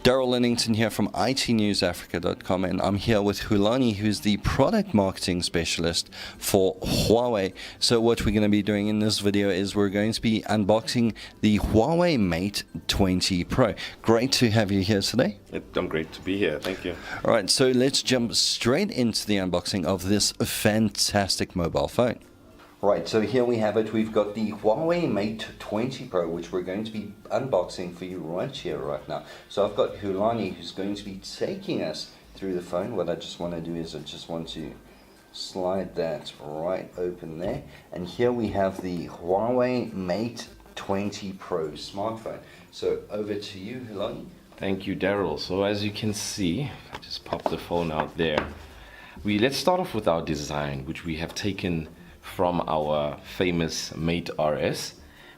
Darryl Linington here from itnewsafrica.com, and I'm here with Hlulani, who's the product marketing specialist for Huawei. So what we're going to be doing in this video is we're going to be unboxing the Huawei Mate 20 Pro. Great to have you here today. I'm great to be here. Thank you. All right, so let's jump straight into the unboxing of this fantastic mobile phone. Right, so here we have it. We've got the Huawei Mate 20 Pro, which we're going to be unboxing for you right here, right now. So I've got Hlulani, who's going to be taking us through the phone. What I just want to do is I just want to slide that right open there. And here we have the Huawei Mate 20 Pro smartphone. So over to you, Hlulani. Thank you, Darryl. So as you can see, I just popped the phone out there. Let's start off with our design, which we have taken from our famous Mate RS.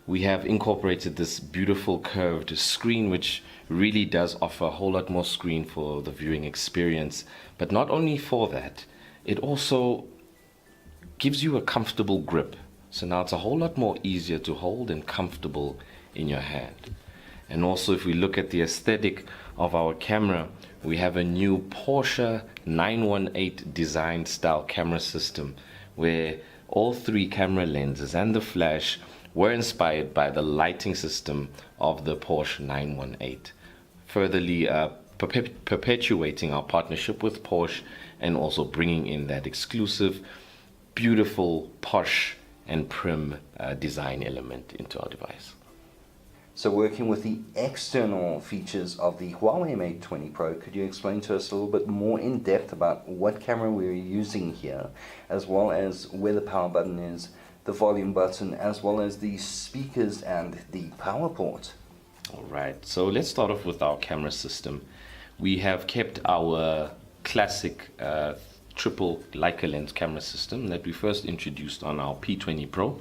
We have incorporated this beautiful curved screen, which really does offer a whole lot more screen for the viewing experience. But not only for that, it also gives you a comfortable grip. So now it's a whole lot more easier to hold and comfortable in your hand. And also, if we look at the aesthetic of our camera, we have a new Porsche 918 design style camera system, where all three camera lenses and the flash were inspired by the lighting system of the Porsche 918, furtherly perpetuating our partnership with Porsche and also bringing in that exclusive, beautiful, posh and prim design element into our device. So working with the external features of the Huawei Mate 20 Pro, could you explain to us a little bit more in depth about what camera we're using here, as well as where the power button is, the volume button, as well as the speakers and the power port? All right, so let's start off with our camera system. We have kept our classic triple Leica lens camera system that we first introduced on our P20 Pro.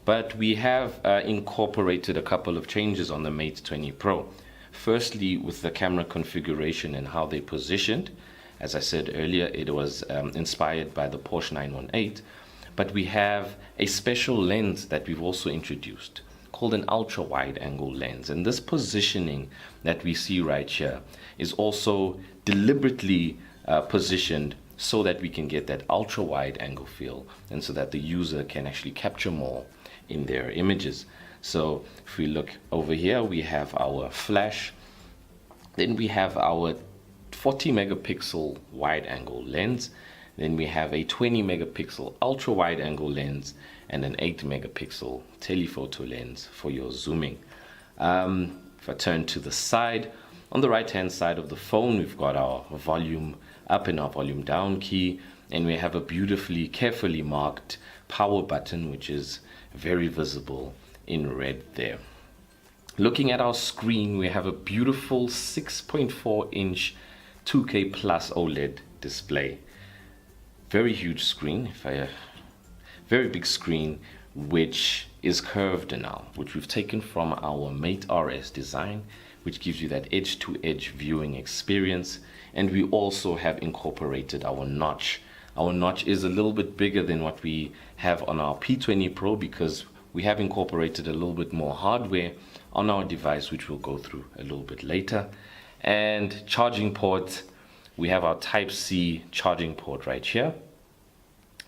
But we have incorporated a couple of changes on the Mate 20 Pro. Firstly, with the camera configuration and how they positioned. As I said earlier, it was inspired by the Porsche 918. But we have a special lens that we've also introduced called an ultra wide angle lens. And this positioning that we see right here is also deliberately positioned so that we can get that ultra wide angle feel, and so that the user can actually capture more in their images. So if we look over here, we have our flash, then we have our 40 megapixel wide angle lens, then we have a 20 megapixel ultra wide angle lens, and an 8 megapixel telephoto lens for your zooming. If I turn to the side, on the right hand side of the phone, we've got our volume up and our volume down key, and we have a beautifully, carefully marked power button, which is very visible in red there. Looking at our screen, we have a beautiful 6.4 inch 2K plus OLED display. Very huge screen, very big screen, which is curved now, which we've taken from our Mate RS design, which gives you that edge-to-edge viewing experience. And we also have incorporated our notch. Our notch is a little bit bigger than what we have on our P20 Pro, because we have incorporated a little bit more hardware on our device, which we'll go through a little bit later. And charging port, we have our Type-C charging port right here.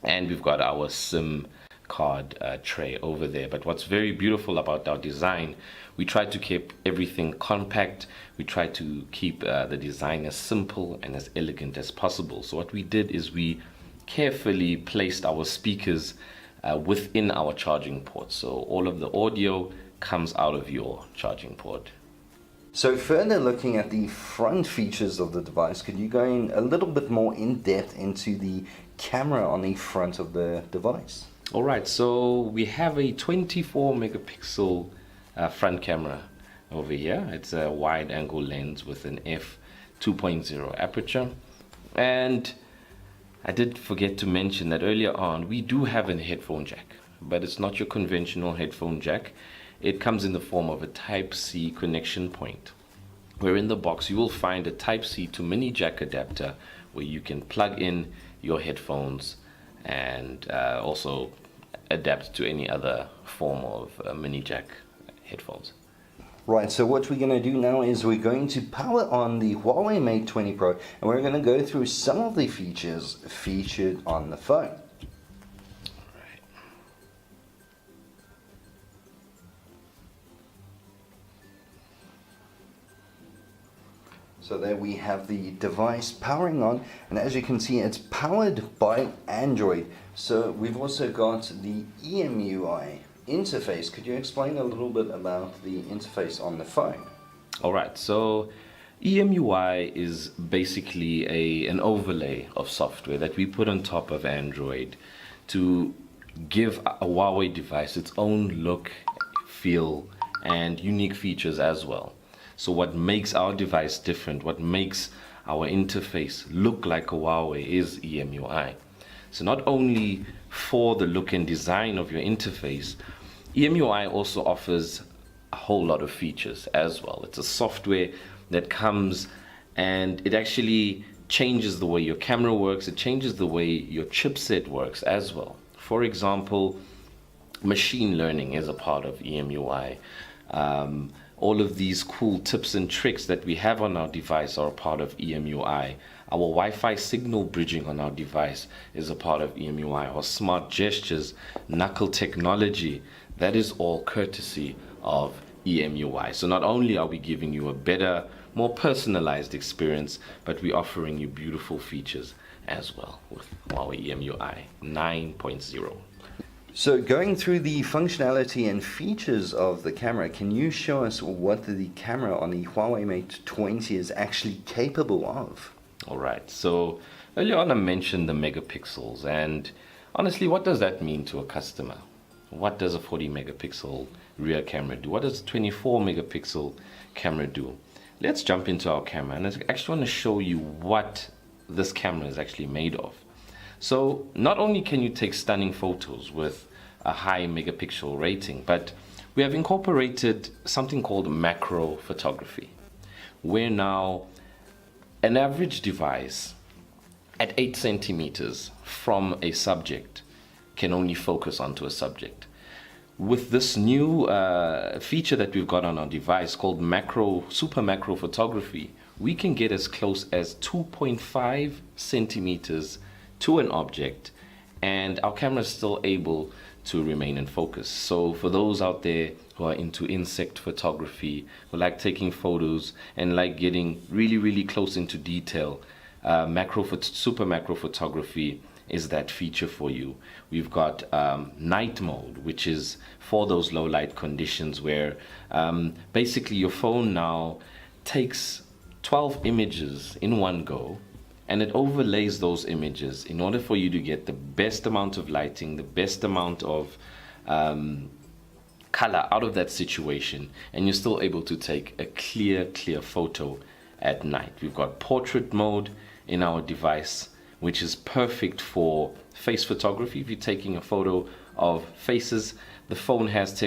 And we've got our SIM card tray over there. But what's very beautiful about our design, we try to keep everything compact. We try to keep the design as simple and as elegant as possible. So what we did is we carefully placed our speakers within our charging port. So all of the audio comes out of your charging port. So further looking at the front features of the device, could you go in a little bit more in depth into the camera on the front of the device? All right, so we have a 24 megapixel front camera over here. It's a wide angle lens with an f2.0 aperture. And I did forget to mention that earlier on, we do have a headphone jack, but it's not your conventional headphone jack. It comes in the form of a Type-C connection point, where in the box you will find a Type-C to mini jack adapter where you can plug in your headphones and also adapt to any other form of mini jack headphones. Right, so what we're going to do now is we're going to power on the Huawei Mate 20 Pro, and we're going to go through some of the features featured on the phone. So there we have the device powering on, and as you can see, it's powered by Android. So we've also got the EMUI interface. Could you explain a little bit about the interface on the phone? All right, so EMUI is basically an overlay of software that we put on top of Android to give a Huawei device its own look, feel, and unique features as well. So what makes our device different, what makes our interface look like a Huawei is EMUI. So not only for the look and design of your interface, EMUI also offers a whole lot of features as well. It's a software that comes and it actually changes the way your camera works, it changes the way your chipset works as well. For example, machine learning is a part of EMUI. All of these cool tips and tricks that we have on our device are a part of EMUI. Our Wi-Fi signal bridging on our device is a part of EMUI. Our smart gestures, knuckle technology, that is all courtesy of EMUI. So not only are we giving you a better, more personalized experience, but we're offering you beautiful features as well with Huawei EMUI 9.0. So going through the functionality and features of the camera, can you show us what the camera on the Huawei Mate 20 is actually capable of? All right, so earlier on I mentioned the megapixels, and honestly, what does that mean to a customer? What does a 40 megapixel rear camera do? What does a 24 megapixel camera do? Let's jump into our camera, and I actually want to show you what this camera is actually made of. So not only can you take stunning photos with a high megapixel rating, but we have incorporated something called macro photography, where now an average device at 8 centimeters from a subject can only focus onto a subject. With this new feature that we've got on our device called super macro photography, we can get as close as 2.5 centimeters to an object, and our camera is still able to remain in focus. So for those out there who are into insect photography, who like taking photos and like getting really close into detail, super macro photography is that feature for you. We've got night mode, which is for those low light conditions where basically your phone now takes 12 images in one go, and it overlays those images in order for you to get the best amount of lighting, the best amount of color out of that situation, and you're still able to take a clear photo at night. We've got portrait mode in our device, which is perfect for face photography. If you're taking a photo of faces, the phone has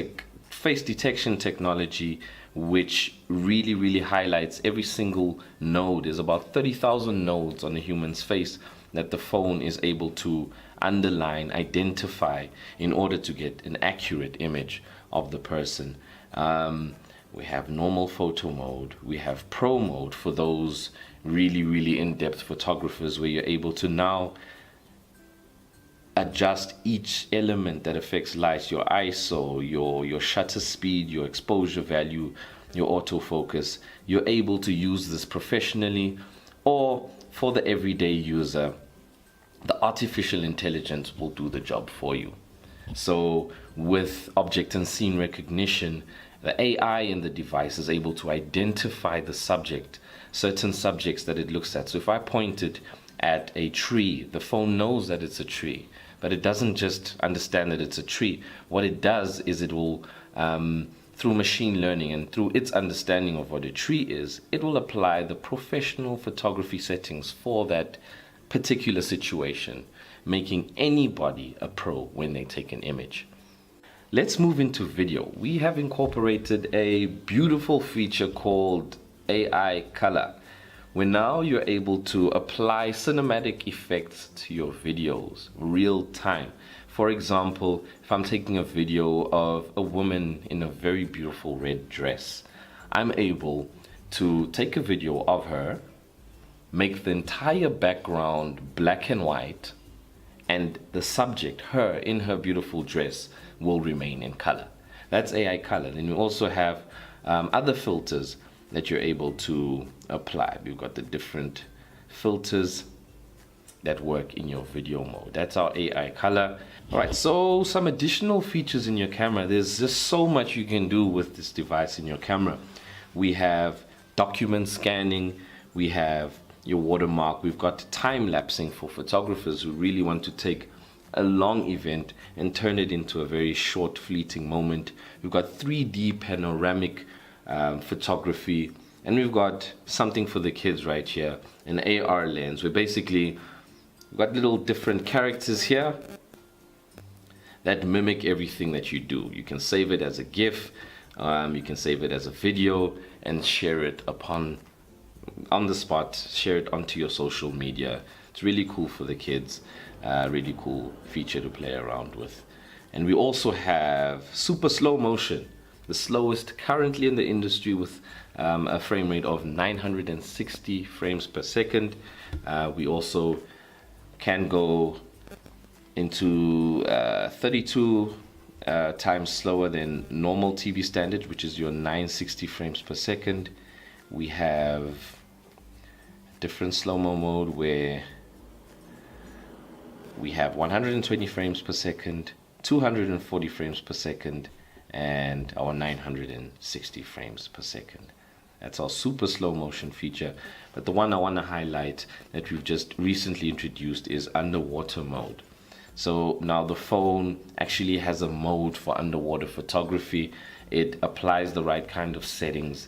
face detection technology, which really highlights every single node. There's about 30,000 nodes on a human's face that the phone is able to underline, identify in order to get an accurate image of the person. We have normal photo mode. We have pro mode for those really in-depth photographers, where you're able to now adjust each element that affects light, your ISO, your shutter speed, your exposure value, your autofocus. You're able to use this professionally, or for the everyday user, the artificial intelligence will do the job for you. So with object and scene recognition, the AI in the device is able to identify the subject, certain subjects that it looks at. So if I pointed at a tree, the phone knows that it's a tree, but it doesn't just understand that it's a tree. What it does is it will, through machine learning and through its understanding of what a tree is, it will apply the professional photography settings for that particular situation, making anybody a pro when they take an image. Let's move into video. We have incorporated a beautiful feature called AI color, where now you're able to apply cinematic effects to your videos real time. For example, if I'm taking a video of a woman in a very beautiful red dress, I'm able to take a video of her, make the entire background black and white, and the subject, her in her beautiful dress, will remain in color. That's AI color. Then you also have other filters that you're able to apply. We've got the different filters that work in your video mode. That's our AI color. All right, so some additional features in your camera. There's just so much you can do with this device in your camera. We have document scanning, we have your watermark, we've got time lapsing for photographers who really want to take a long event and turn it into a very short fleeting moment. We've got 3D panoramic photography, and we've got something for the kids right here, an AR lens, where basically we've got little different characters here that mimic everything that you do. You can save it as a GIF, you can save it as a video and share it on the spot, share it onto your social media. It's really cool for the kids, really cool feature to play around with. And we also have super slow motion, the slowest currently in the industry, with a frame rate of 960 frames per second. We also can go into 32 times slower than normal TV standard, which is your 960 frames per second. We have different slow-mo mode where we have 120 frames per second, 240 frames per second, and our 960 frames per second. That's our super slow motion feature. But the one I want to highlight that we've just recently introduced is underwater mode. So now the phone actually has a mode for underwater photography. It applies the right kind of settings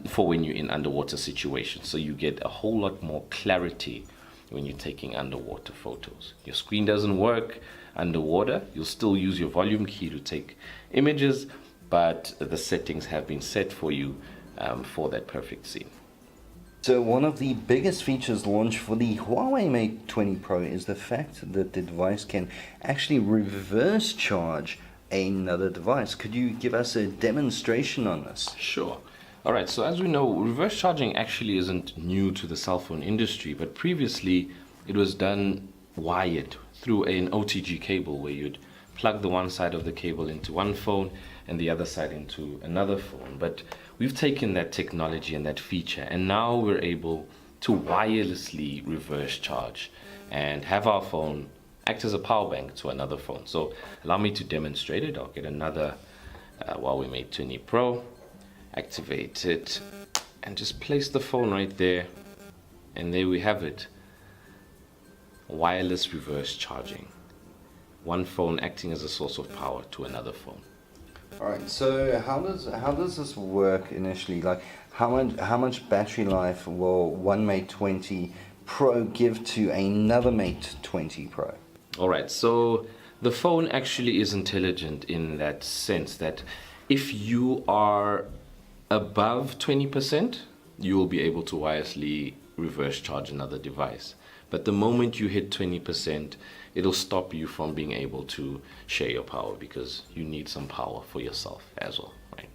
for when you're in underwater situations. So you get a whole lot more clarity when you're taking underwater photos. Your screen doesn't work underwater. You'll still use your volume key to take images, but the settings have been set for you for that perfect scene. So one of the biggest features launched for the Huawei Mate 20 Pro is the fact that the device can actually reverse charge another device. Could you give us a demonstration on this? Sure. All right, so as we know, reverse charging actually isn't new to the cell phone industry, but previously it was done wired through an OTG cable, where you'd plug the one side of the cable into one phone and the other side into another phone. But we've taken that technology and that feature, and now we're able to wirelessly reverse charge and have our phone act as a power bank to another phone. So allow me to demonstrate it. I'll get another Huawei Mate 20 Pro, activate it, and just place the phone right there, and there we have it. Wireless reverse charging. One phone acting as a source of power to another phone. All right. So how does this work initially? Like, how much battery life will one Mate 20 Pro give to another Mate 20 Pro? All right. So the phone actually is intelligent in that sense that if you are above 20%, you will be able to wirelessly reverse charge another device. But the moment you hit 20%, it'll stop you from being able to share your power, because you need some power for yourself as well, right?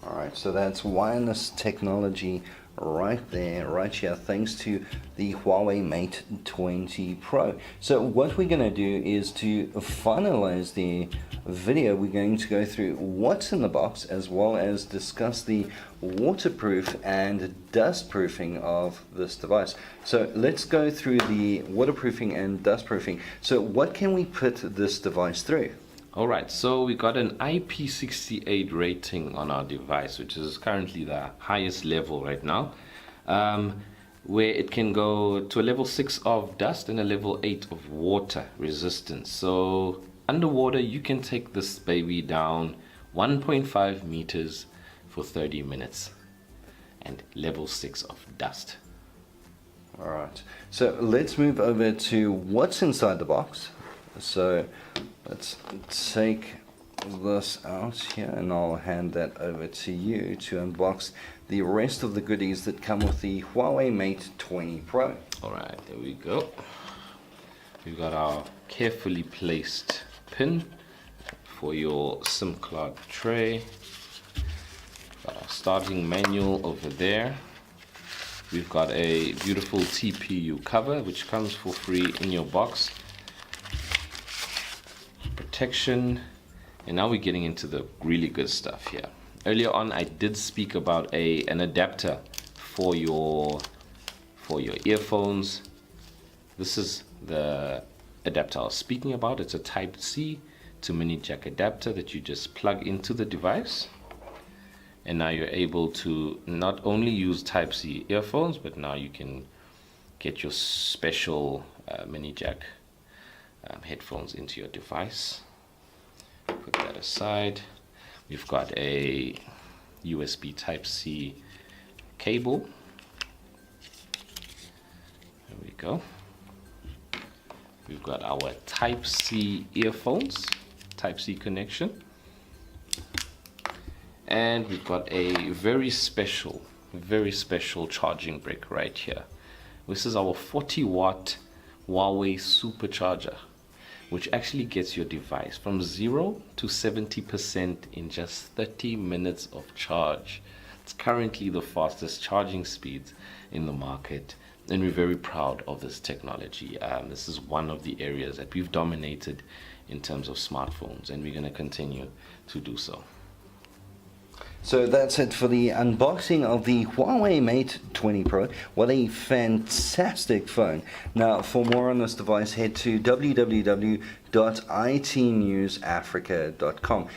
All right, so that's wireless technology right there, right here, thanks to the Huawei Mate 20 Pro. So what we're going to do is, to finalize the video, we're going to go through what's in the box, as well as discuss the waterproof and dust proofing of this device. So let's go through the waterproofing and dust proofing. So what can we put this device through? All right, so we got an IP68 rating on our device, which is currently the highest level right now, where it can go to a level 6 of dust and a level 8 of water resistance. So underwater, you can take this baby down 1.5 meters for 30 minutes, and level 6 of dust. All right, so let's move over to what's inside the box. So let's take this out here, and I'll hand that over to you to unbox the rest of the goodies that come with the Huawei Mate 20 Pro. All right, there we go. We've got our carefully placed pin for your SIM card tray. Got our starting manual over there. We've got a beautiful TPU cover which comes for free in your box. Protection, and now we're getting into the really good stuff here. Earlier on I did speak about an adapter for your earphones. This is the adapter I was speaking about. It's a type C to mini jack adapter that you just plug into the device, and now you're able to not only use type C earphones, but now you can get your special mini jack headphones into your device. Put that aside. We've got a USB type C cable. There we go. We've got our type C earphones, type C connection. And we've got a very special charging brick right here. This is our 40-watt Huawei supercharger, which actually gets your device from 0 to 70% in just 30 minutes of charge. It's currently the fastest charging speeds in the market, and we're very proud of this technology. This is one of the areas that we've dominated in terms of smartphones, and we're going to continue to do so. So that's it for the unboxing of the Huawei Mate 20 Pro. What a fantastic phone. Now, for more on this device, head to www.itnewsafrica.com.